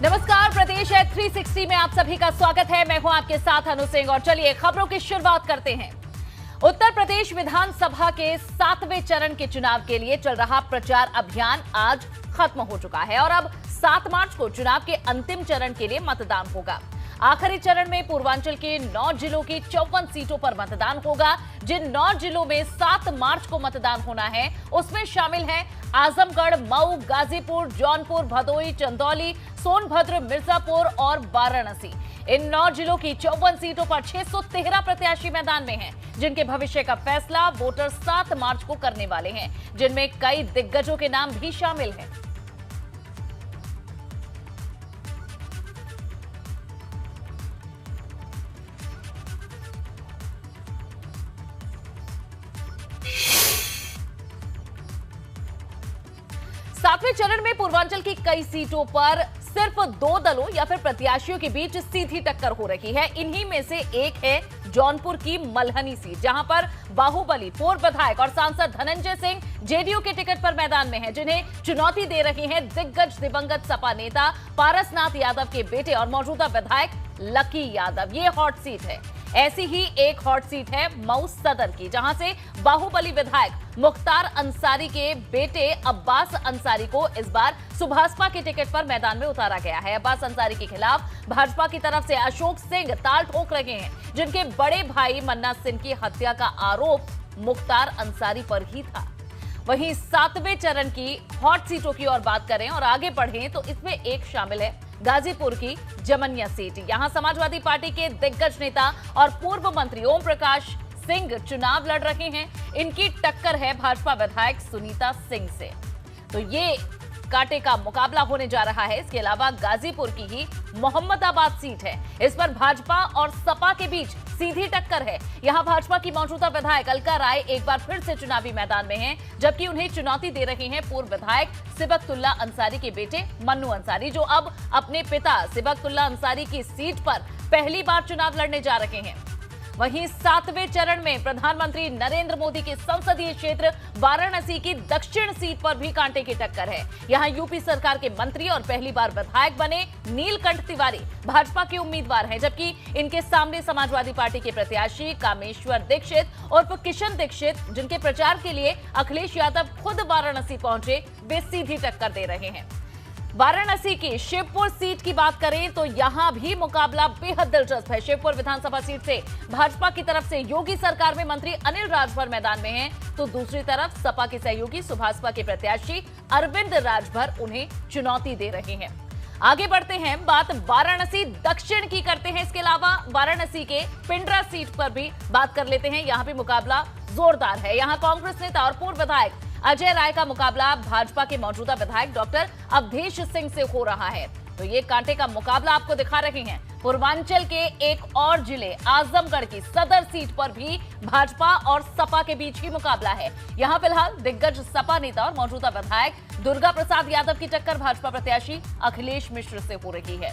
नमस्कार, प्रदेश है 360 में आप सभी का स्वागत है। मैं हूं आपके साथ अनु सिंह और चलिए खबरों की शुरुआत करते हैं। उत्तर प्रदेश विधानसभा के 7वें चरण के चुनाव के लिए चल रहा प्रचार अभियान आज खत्म हो चुका है और अब 7 मार्च को चुनाव के अंतिम चरण के लिए मतदान होगा। आखिरी चरण में पूर्वांचल के 9 जिलों की 54 सीटों पर मतदान होगा। जिन 9 जिलों में 7 मार्च को मतदान होना है उसमें शामिल है आजमगढ़, मऊ, गाजीपुर, जौनपुर, भदोही, चंदौली, सोनभद्र, मिर्जापुर और वाराणसी। इन 9 जिलों की 54 सीटों पर 613 प्रत्याशी मैदान में हैं, जिनके भविष्य का फैसला वोटर 7 मार्च को करने वाले हैं, जिनमें कई दिग्गजों के नाम भी शामिल हैं। सातवें चरण में पूर्वांचल की कई सीटों पर सिर्फ 2 दलों या फिर प्रत्याशियों के बीच सीधी टक्कर हो रही है। इन्हीं में से एक है जौनपुर की मल्हनी सीट, जहां पर बाहुबली पूर्व विधायक और सांसद धनंजय सिंह जेडीयू के टिकट पर मैदान में हैं, जिन्हें चुनौती दे रहे हैं दिग्गज दिवंगत सपा नेता पारसनाथ यादव के बेटे और मौजूदा विधायक लकी यादव। ये हॉट सीट है। ऐसी ही एक हॉट सीट है मऊ सदर की, जहां से बाहुबली विधायक मुख्तार अंसारी के बेटे अब्बास अंसारी को इस बार सुभाषपा के टिकट पर मैदान में उतारा गया है। अब्बास अंसारी के खिलाफ भाजपा की तरफ से अशोक सिंह ताल ठोक रहे हैं, जिनके बड़े भाई मन्ना सिंह की हत्या का आरोप मुख्तार अंसारी पर ही था। वहीं 7वें चरण की हॉट सीटों की ओर बात करें और आगे बढ़ें तो इसमें एक शामिल है गाजीपुर की जमनिया सीट। यहां समाजवादी पार्टी के दिग्गज नेता और पूर्व मंत्री ओम प्रकाश सिंह चुनाव लड़ रहे हैं। इनकी टक्कर है भाजपा विधायक सुनीता सिंह से, तो ये कांटे का मुकाबला होने जा रहा है। इसके अलावा गाजीपुर की ही मोहम्मदाबाद सीट है। इस पर भाजपा और सपा के बीच सीधी टक्कर है। यहां भाजपा की मौजूदा विधायक अलका राय एक बार फिर से चुनावी मैदान में हैं, जबकि उन्हें चुनौती दे रहे हैं पूर्व विधायक सिबकतुल्ला अंसारी के बेटे मन्नू अंसारी, जो अब अपने पिता सिबकतुल्ला अंसारी की सीट पर पहली बार चुनाव लड़ने जा रहे हैं। वहीं 7वें चरण में प्रधानमंत्री नरेंद्र मोदी के संसदीय क्षेत्र वाराणसी की दक्षिण सीट पर भी कांटे की टक्कर है। यहां यूपी सरकार के मंत्री और पहली बार विधायक बने नीलकंठ तिवारी भाजपा के उम्मीदवार हैं, जबकि इनके सामने समाजवादी पार्टी के प्रत्याशी कामेश्वर दीक्षित उर्फ किशन दीक्षित, जिनके प्रचार के लिए अखिलेश यादव खुद वाराणसी पहुंचे, वे सीधी टक्कर दे रहे हैं। वाराणसी की शिवपुर सीट की बात करें तो यहां भी मुकाबला बेहद दिलचस्प है। शिवपुर विधानसभा सीट से भाजपा की तरफ से योगी सरकार में मंत्री अनिल राजभर मैदान में हैं, तो दूसरी तरफ सपा के सहयोगी सुभाषपा के प्रत्याशी अरविंद राजभर उन्हें चुनौती दे रहे हैं। आगे बढ़ते हैं, बात वाराणसी दक्षिण की करते हैं। इसके अलावा वाराणसी के पिंडरा सीट पर भी बात कर लेते हैं। यहां भी मुकाबला जोरदार है। यहां कांग्रेस नेता और पूर्व विधायक अजय राय का मुकाबला भाजपा के मौजूदा विधायक डॉक्टर अवधेश सिंह से हो रहा है, तो ये कांटे का मुकाबला आपको दिखा रहे हैं। पूर्वांचल के एक और जिले आजमगढ़ की सदर सीट पर भी भाजपा और सपा के बीच ही मुकाबला है। यहां फिलहाल दिग्गज सपा नेता और मौजूदा विधायक दुर्गा प्रसाद यादव की टक्कर भाजपा प्रत्याशी अखिलेश मिश्र से हो रही है।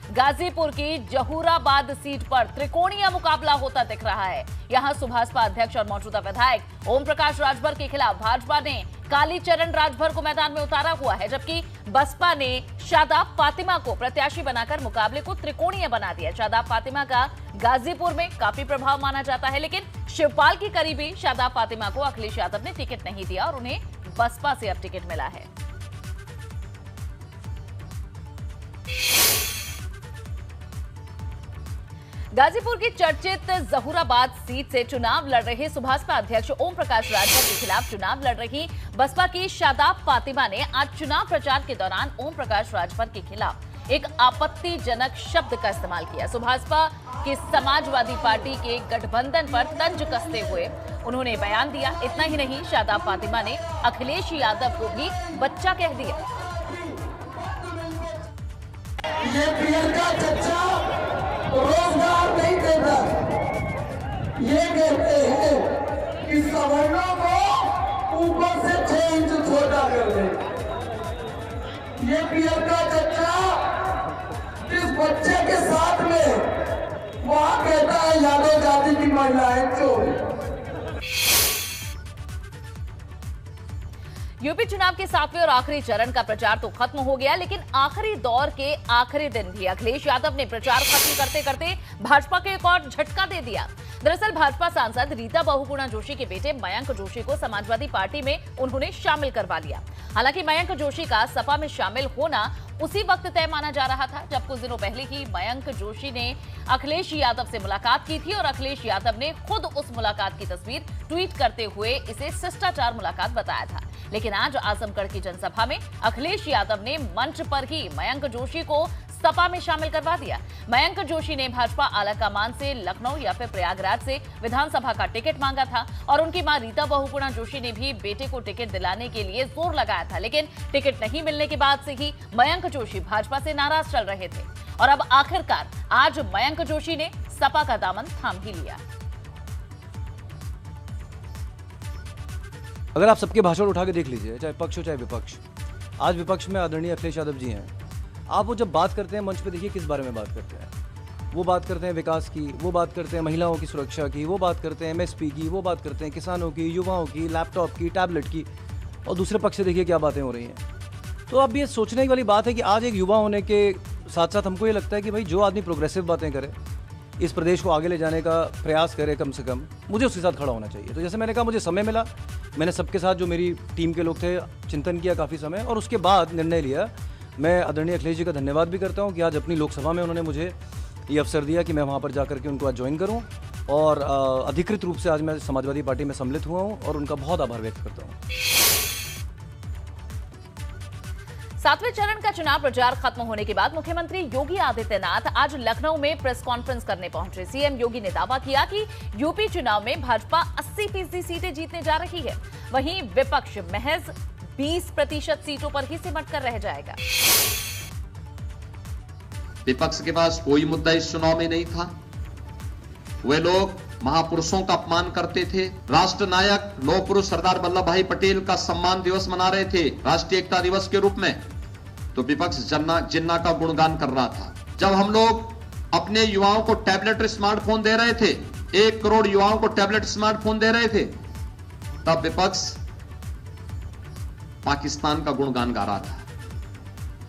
गाजीपुर की जहूराबाद सीट पर त्रिकोणीय मुकाबला होता दिख रहा है। यहां सुभाषपा अध्यक्ष और मौजूदा विधायक ओम प्रकाश राजभर के खिलाफ भाजपा ने कालीचरण राजभर को मैदान में उतारा हुआ है, जबकि बसपा ने शादाब फातिमा को प्रत्याशी बनाकर मुकाबले को त्रिकोणीय बना दिया। शादाब फातिमा का गाजीपुर में काफी प्रभाव माना जाता है, लेकिन शिवपाल की करीबी शादाब फातिमा को अखिलेश यादव ने टिकट नहीं दिया और उन्हें बसपा से अब टिकट मिला है। गाजीपुर की चर्चित जहूराबाद सीट से चुनाव लड़ रहे सुभाषपा अध्यक्ष ओम प्रकाश राजभर के खिलाफ चुनाव लड़ रही बसपा की शादाब फातिमा ने आज चुनाव प्रचार के दौरान ओम प्रकाश राजभर के खिलाफ एक आपत्तिजनक शब्द का इस्तेमाल किया। सुभाषपा की समाजवादी पार्टी के गठबंधन पर तंज कसते हुए उन्होंने बयान दिया। इतना ही नहीं, शादाब फातिमा ने अखिलेश यादव को भी बच्चा कह दिया। रोजगार नहीं देता, ये कहते हैं कि सवर्णों को ऊपर से 6 इंच छोटा कर दे। ये पियर का चच्चा जिस बच्चे के साथ में वहां कहता है यादव जाति की महिलाएं चोर। यूपी चुनाव के 7वें और आखिरी चरण का प्रचार तो खत्म हो गया, लेकिन आखिरी दौर के आखिरी दिन भी अखिलेश यादव ने प्रचार खत्म करते करते भाजपा को एक और झटका दे दिया। दरअसल भाजपा सांसद रीता बहुगुणा जोशी के बेटे मयंक जोशी को समाजवादी पार्टी में उन्होंने शामिल करवा लिया। हालांकि मयंक जोशी का सपा में शामिल होना उसी वक्त तय माना जा रहा था जब कुछ दिनों पहले ही मयंक जोशी ने अखिलेश यादव से मुलाकात की थी और अखिलेश यादव ने खुद उस मुलाकात की तस्वीर ट्वीट करते हुए इसे शिष्टाचार मुलाकात बताया था। लेकिन आज आजमगढ़ की जनसभा में अखिलेश यादव ने मंच पर ही मयंक जोशी को सपा में शामिल करवा दिया। मयंक जोशी ने भाजपा आलाकमान से लखनऊ या फिर प्रयागराज से विधानसभा का टिकट मांगा था और उनकी मां रीता बहुगुणा जोशी ने भी बेटे को टिकट दिलाने के लिए जोर लगाया था, लेकिन टिकट नहीं मिलने के बाद से ही मयंक जोशी भाजपा से नाराज चल रहे थे और अब आखिरकार आज मयंक जोशी ने सपा का दामन थाम ही लिया। अगर आप सबके भाषण उठा के देख लीजिए, चाहे पक्ष हो चाहे विपक्ष, आज विपक्ष में आदरणीय अखिलेश यादव जी हैं। आप वो जब बात करते हैं मंच पे, देखिए किस बारे में बात करते हैं। वो बात करते हैं विकास की, वो बात करते हैं महिलाओं की सुरक्षा की, वो बात करते हैं एमएसपी की, वो बात करते हैं किसानों की, युवाओं की, लैपटॉप की, टैबलेट की, और दूसरे पक्ष से देखिए क्या बातें हो रही हैं। तो अब ये सोचने वाली बात है कि आज एक युवा होने के साथ साथ हमको ये लगता है कि भाई जो आदमी प्रोग्रेसिव बातें करे, इस प्रदेश को आगे ले जाने का प्रयास करे, कम से कम मुझे उसके साथ खड़ा होना चाहिए। तो जैसे मैंने कहा, मुझे समय मिला, मैंने सबके साथ जो मेरी टीम के लोग थे चिंतन किया काफ़ी समय और उसके बाद निर्णय लिया। मैं आदरणीय अखिलेश जी का धन्यवाद भी करता हूं कि आज अपनी लोकसभा में उन्होंने मुझे ये अवसर दिया कि मैं वहां पर जाकर के उनको आज ज्वाइन करूं और अधिकृत रूप से आज मैं समाजवादी पार्टी में सम्मिलित हुआ हूं और उनका बहुत आभार व्यक्त करता हूं। 7वें चरण का चुनाव प्रचार खत्म होने के बाद मुख्यमंत्री योगी आदित्यनाथ आज लखनऊ में प्रेस कॉन्फ्रेंस करने पहुंचे। सीएम योगी ने दावा किया कि यूपी चुनाव में भाजपा 80% सीटें जीतने जा रही है, वहीं विपक्ष महज 20% सीटों पर ही सिमट कर रह जाएगा। विपक्ष के पास कोई मुद्दा इस चुनाव में नहीं था। वे लोग महापुरुषों का अपमान करते थे। राष्ट्र नायक लौह पुरुष सरदार वल्लभ भाई पटेल का सम्मान दिवस मना रहे थे राष्ट्रीय एकता दिवस के रूप में, तो विपक्ष जिन्ना का गुणगान कर रहा था। जब हम लोग अपने युवाओं को टैबलेट स्मार्टफोन दे रहे थे, 1 करोड़ युवाओं को टैबलेट स्मार्टफोन दे रहे थे, तब विपक्ष पाकिस्तान का गुणगान गा रहा था।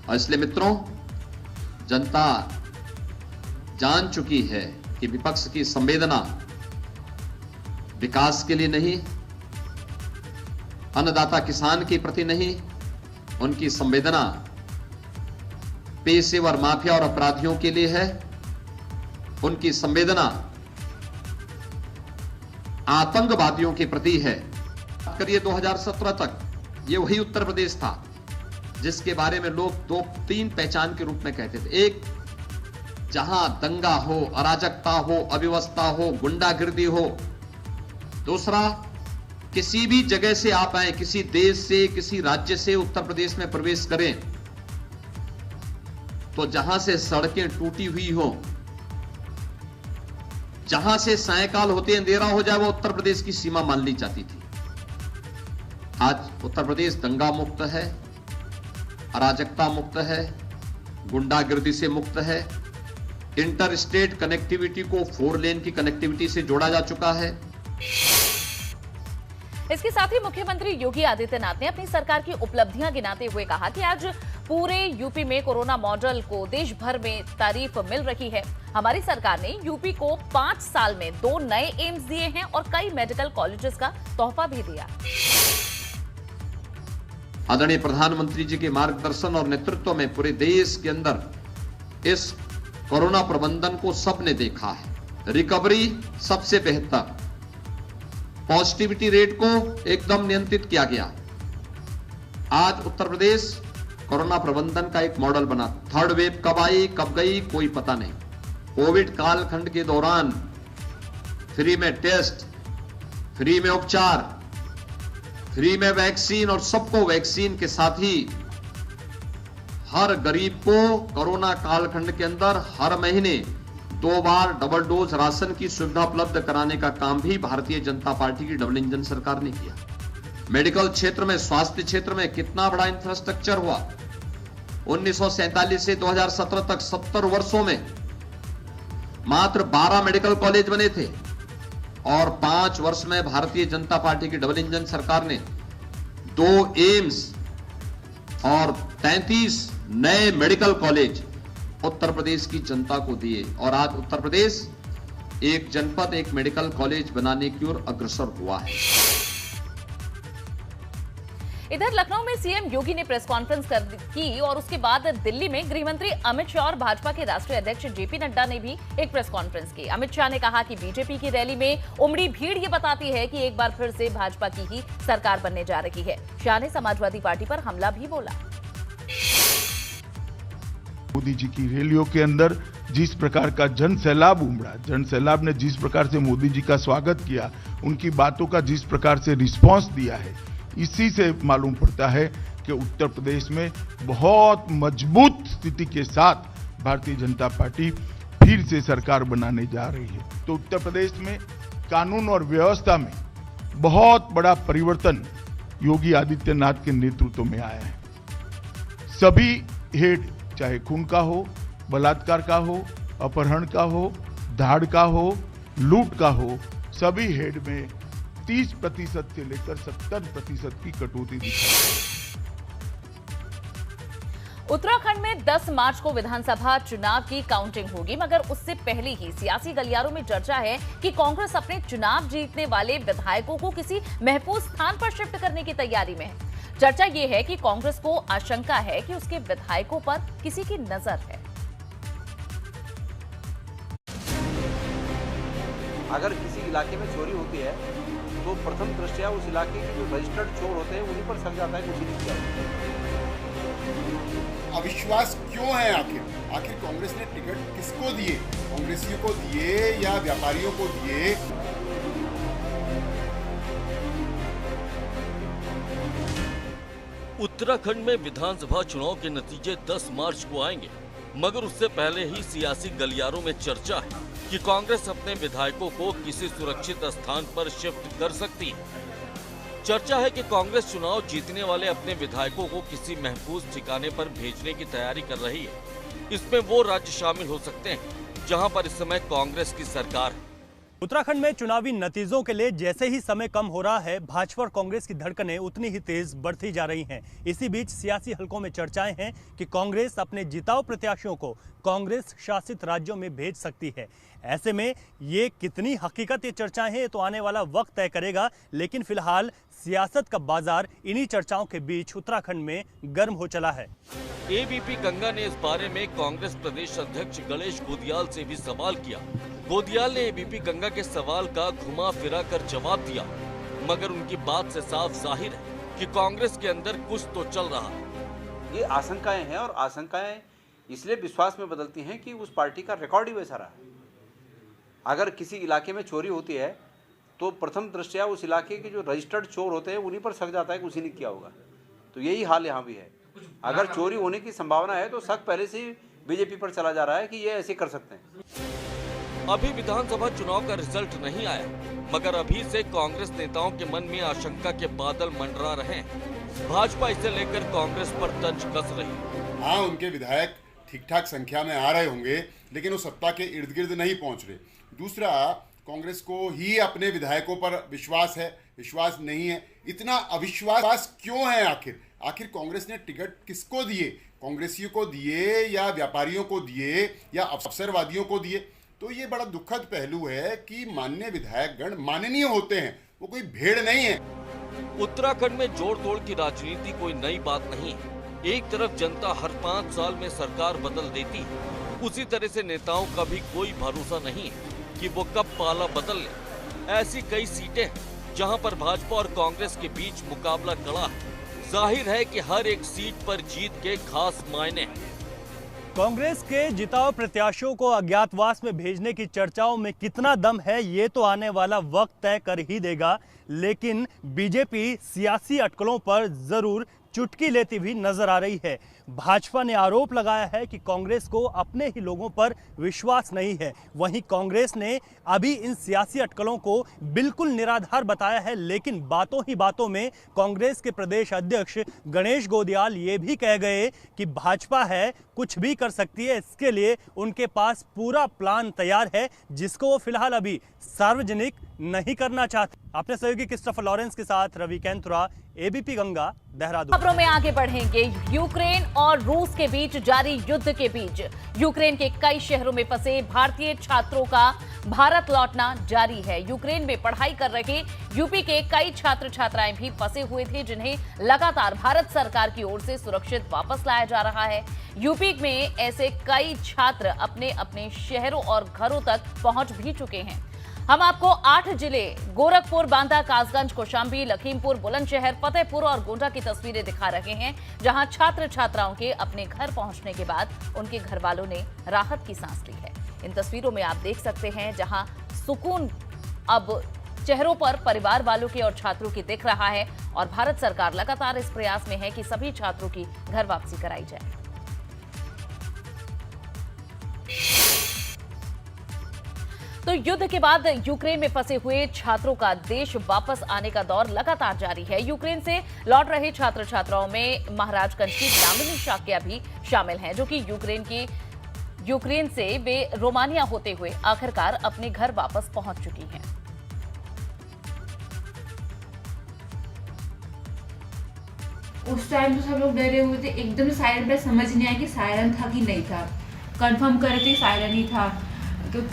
और इसलिए मित्रों, जनता जान चुकी है कि विपक्ष की संवेदना विकास के लिए नहीं, अन्नदाता किसान के प्रति नहीं, उनकी संवेदना पेशेवर माफिया और अपराधियों के लिए है। उनकी संवेदना आतंकवादियों के प्रति है। करिए 2017 तक ये वही उत्तर प्रदेश था जिसके बारे में लोग 2-3 पहचान के रूप में कहते थे। एक, जहां दंगा हो, अराजकता हो, अव्यवस्था हो, गुंडागिर्दी हो। दूसरा, किसी भी जगह से आप आए, किसी देश से, किसी राज्य से उत्तर प्रदेश में प्रवेश करें, तो जहां से सड़कें टूटी हुई हो, जहां से सायंकाल होते अंधेरा हो जाए, वो उत्तर प्रदेश की सीमा मान ली जाती थी। आज उत्तर प्रदेश दंगा मुक्त है, अराजकता मुक्त है, गुंडागिर्दी से मुक्त है। इंटर स्टेट कनेक्टिविटी को 4 लेन की कनेक्टिविटी से जोड़ा जा चुका है। इसके साथ ही मुख्यमंत्री योगी आदित्यनाथ ने अपनी सरकार की उपलब्धियां गिनाते हुए कहा कि आज पूरे यूपी में कोरोना मॉडल को देश भर में तारीफ मिल रही है। हमारी सरकार ने यूपी को 5 साल में 2 नए एम्स दिए हैं और कई मेडिकल कॉलेजेस का तोहफा भी दिया। आदरणीय प्रधानमंत्री जी के मार्गदर्शन और नेतृत्व में पूरे देश के अंदर इस कोरोना प्रबंधन को सबने देखा है। रिकवरी सबसे बेहतर, पॉजिटिविटी रेट को एकदम नियंत्रित किया गया। आज उत्तर प्रदेश कोरोना प्रबंधन का एक मॉडल बना। 3rd वेव कब आई कब गई कोई पता नहीं। कोविड कालखंड के दौरान फ्री में टेस्ट, फ्री में उपचार, फ्री में वैक्सीन और सबको वैक्सीन के साथ ही हर गरीब को कोरोना कालखंड के अंदर हर महीने 2 बार डबल डोज राशन की सुविधा उपलब्ध कराने का काम भी भारतीय जनता पार्टी की डबल इंजन सरकार ने किया। मेडिकल क्षेत्र में, स्वास्थ्य क्षेत्र में कितना बड़ा इंफ्रास्ट्रक्चर हुआ। 1947 से 2017 तक 70 वर्षों में मात्र 12 मेडिकल कॉलेज बने थे और 5 वर्ष में भारतीय जनता पार्टी की डबल इंजन सरकार ने 2 एम्स और 33 नए मेडिकल कॉलेज उत्तर प्रदेश की जनता को दिए और आज उत्तर प्रदेश एक जनपद एक मेडिकल कॉलेज बनाने की ओर अग्रसर हुआ है। इधर लखनऊ में सीएम योगी ने प्रेस कॉन्फ्रेंस की और उसके बाद दिल्ली में गृह मंत्री अमित शाह और भाजपा के राष्ट्रीय अध्यक्ष जेपी नड्डा ने भी एक प्रेस कॉन्फ्रेंस की। अमित शाह ने कहा कि बीजेपी की रैली में उमड़ी भीड़ ये बताती है कि एक बार फिर से भाजपा की ही सरकार बनने जा रही है। शाह ने समाजवादी पार्टी पर हमला भी बोला। मोदी जी की रैलियों के अंदर जिस प्रकार का जन सैलाब उमड़ा, जन सैलाब ने जिस प्रकार से मोदी जी का स्वागत किया, उनकी बातों का जिस प्रकार से रिस्पांस दिया है, इसी से मालूम पड़ता है कि उत्तर प्रदेश में बहुत मजबूत स्थिति के साथ भारतीय जनता पार्टी फिर से सरकार बनाने जा रही है। तो उत्तर प्रदेश में कानून और व्यवस्था में बहुत बड़ा परिवर्तन योगी आदित्यनाथ के नेतृत्व में आया है। सभी हेड, चाहे खून का हो, बलात्कार का हो, अपहरण का हो, धाड़ का हो, लूट का हो, सभी हेड में 30% से लेकर 70% की कटौती दिखाई। उत्तराखंड में 10 मार्च को विधानसभा चुनाव की काउंटिंग होगी, मगर उससे पहले ही सियासी गलियारों में चर्चा है कि कांग्रेस अपने चुनाव जीतने वाले विधायकों को किसी महफूज स्थान पर शिफ्ट करने की तैयारी में है। चर्चा यह है कि कांग्रेस को आशंका है कि उसके विधायकों पर किसी की नजर है। अगर किसी इलाके में चोरी होती है तो प्रथम दृष्टया उस इलाके के जो रजिस्टर्ड चोर होते हैं उन्हीं पर सक जाता है, कुछ नहीं किया। अविश्वास क्यों है? आखिर कांग्रेस ने टिकट किसको दिए? कांग्रेसियों को दिए या व्यापारियों को दिए? उत्तराखंड में विधानसभा चुनाव के नतीजे 10 मार्च को आएंगे, मगर उससे पहले ही सियासी गलियारों में चर्चा है कि कांग्रेस अपने विधायकों को किसी सुरक्षित स्थान पर शिफ्ट कर सकती है। चर्चा है कि कांग्रेस चुनाव जीतने वाले अपने विधायकों को किसी महफूज ठिकाने पर भेजने की तैयारी कर रही है। इसमें वो राज्य शामिल हो सकते हैं जहां पर इस समय कांग्रेस की सरकार है। उत्तराखंड में चुनावी नतीजों के लिए जैसे ही समय कम हो रहा है, भाजपा और कांग्रेस की धड़कनें उतनी ही तेज बढ़ती जा रही हैं। इसी बीच सियासी हलकों में चर्चाएं हैं कि कांग्रेस अपने जिताऊ प्रत्याशियों को कांग्रेस शासित राज्यों में भेज सकती है। ऐसे में ये कितनी हकीकत ये चर्चाएं हैं, तो आने वाला वक्त तय करेगा। लेकिन फिलहाल सियासत का बाजार इन्हीं चर्चाओं के बीच उत्तराखंड में गर्म हो चला है। एबीपी गंगा ने इस बारे में कांग्रेस प्रदेश अध्यक्ष गणेश गोदियाल से भी सवाल किया। गोदियाल ने एबीपी गंगा के सवाल का घुमा फिरा कर जवाब दिया, मगर उनकी बात से साफ जाहिर है कि कांग्रेस के अंदर कुछ तो चल रहा है। ये आशंकाएं हैं और आशंकाएं इसलिए विश्वास में बदलती हैं कि उस पार्टी का रिकॉर्ड ही वैसा रहा है। अगर किसी इलाके में चोरी होती है तो प्रथम दृष्टया उस इलाके के जो रजिस्टर्ड चोर होते हैं उन्हीं पर शक जाता है कि उसी ने किया होगा। तो यही हाल यहाँ भी है। अगर चोरी होने की संभावना है तो शक पहले से ही बीजेपी पर चला जा रहा है कि ये ऐसे कर सकते हैं। अभी विधानसभा चुनाव का रिजल्ट नहीं आया, मगर अभी से कांग्रेस नेताओं के मन में आशंका के बादल मंडरा रहे हैं। भाजपा इसे लेकर कांग्रेस पर तंज कस रही। हाँ, उनके विधायक ठीक ठाक संख्या में आ रहे होंगे, लेकिन वो सत्ता के इर्द गिर्द नहीं पहुंच रहे। दूसरा, कांग्रेस को ही अपने विधायकों पर विश्वास है, विश्वास नहीं है। इतना अविश्वास क्यों है? आखिर कांग्रेस ने टिकट किसको दिए? कांग्रेसियों को दिए या व्यापारियों को दिए या अवसरवादियों को दिए? तो ये बड़ा दुखद पहलू है कि माननीय विधायकगण माननीय होते हैं, वो कोई भेड़ नहीं है। उत्तराखंड में जोड़ तोड़ की राजनीति कोई नई बात नहीं है। एक तरफ जनता हर 5 साल में सरकार बदल देती है, उसी तरह से नेताओं का भी कोई भरोसा नहीं है कि वो कब पाला बदल ले। ऐसी कई सीटें हैं जहां पर भाजपा और कांग्रेस के बीच मुकाबला कड़ा है। जाहिर है कि हर एक सीट पर जीत के खास मायने हैं। कांग्रेस के जिताऊ प्रत्याशियों को अज्ञातवास में भेजने की चर्चाओं में कितना दम है, ये तो आने वाला वक्त तय कर ही देगा। लेकिन बीजेपी सियासी अटकलों पर जरूर चुटकी लेती भी नजर आ रही है। भाजपा ने आरोप लगाया है कि कांग्रेस को अपने ही लोगों पर विश्वास नहीं है। वहीं कांग्रेस ने अभी इन सियासी अटकलों को बिल्कुल निराधार बताया है, लेकिन बातों ही बातों में कांग्रेस के प्रदेश अध्यक्ष गणेश गोदियाल ये भी कह गए कि भाजपा है, कुछ भी कर सकती है, इसके लिए उनके पास पूरा प्लान तैयार है, जिसको वो फिलहाल अभी सार्वजनिक नहीं करना चाहते। अपने सहयोगी क्रिस्टोफर लॉरेंस के साथ रवि कैंथुरा, एबीपी गंगा, देहरादून। खबरों में आगे बढ़ेंगे। यूक्रेन और रूस के बीच जारी युद्ध के बीच यूक्रेन के कई शहरों में फंसे भारतीय छात्रों का भारत लौटना जारी है। यूक्रेन में पढ़ाई कर रहे यूपी के कई छात्र छात्राएं भी फंसे हुए थे, जिन्हें लगातार भारत सरकार की ओर से सुरक्षित वापस लाया जा रहा है। यूपी में ऐसे कई छात्र अपने अपने शहरों और घरों तक पहुंच भी चुके हैं। हम आपको 8 जिले गोरखपुर, बांदा, कासगंज, कौशाम्बी, लखीमपुर, बुलंदशहर, फतेहपुर और गोंडा की तस्वीरें दिखा रहे हैं, जहां छात्र छात्राओं के अपने घर पहुंचने के बाद उनके घर वालों ने राहत की सांस ली है। इन तस्वीरों में आप देख सकते हैं जहां सुकून अब चेहरों पर परिवार वालों के और छात्रों की दिख रहा है और भारत सरकार लगातार इस प्रयास में है कि सभी छात्रों की घर वापसी कराई जाए। तो युद्ध के बाद यूक्रेन में फंसे हुए छात्रों का देश वापस आने का दौर लगातार जारी है। यूक्रेन से लौट रहे छात्र छात्राओं में महाराजगंज की दामिनी शाक्या भी शामिल हैं, जो कि यूक्रेन से वे रोमानिया होते हुए आखिरकार अपने घर वापस पहुंच चुकी हैं। उस टाइम तो सब लोग डरे हुए थे, एकदम सायरन पे समझ नहीं आया कि सायरन था कि नहीं था। कंफर्म करे थे सायरन ही था,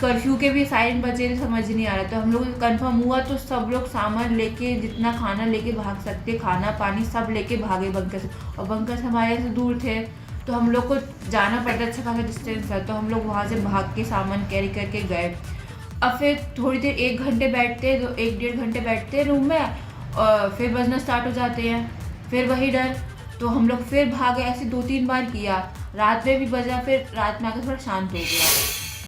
कर्फ्यू के भी सायरन बजे थे, समझ नहीं आ रहा। तो हम लोग कंफर्म हुआ तो सब लोग सामान लेके, जितना खाना लेके भाग सकते, खाना पानी सब लेके भागे बंकर से। और बंकर से हमारे से दूर थे तो हम लोग को जाना पड़ता, अच्छा खासा डिस्टेंस था, तो हम लोग वहाँ से भाग के सामान कैरी करके गए। अब फिर थोड़ी देर 1 घंटे बैठते, तो 1-1.5 घंटे बैठते रूम में और फिर बजना स्टार्ट हो जाते हैं। फिर वही डर, तो हम लोग फिर भागे, ऐसे 2-3 बार किया। रात में भी बजा, फिर रात में आकर थोड़ा शांत हो गया।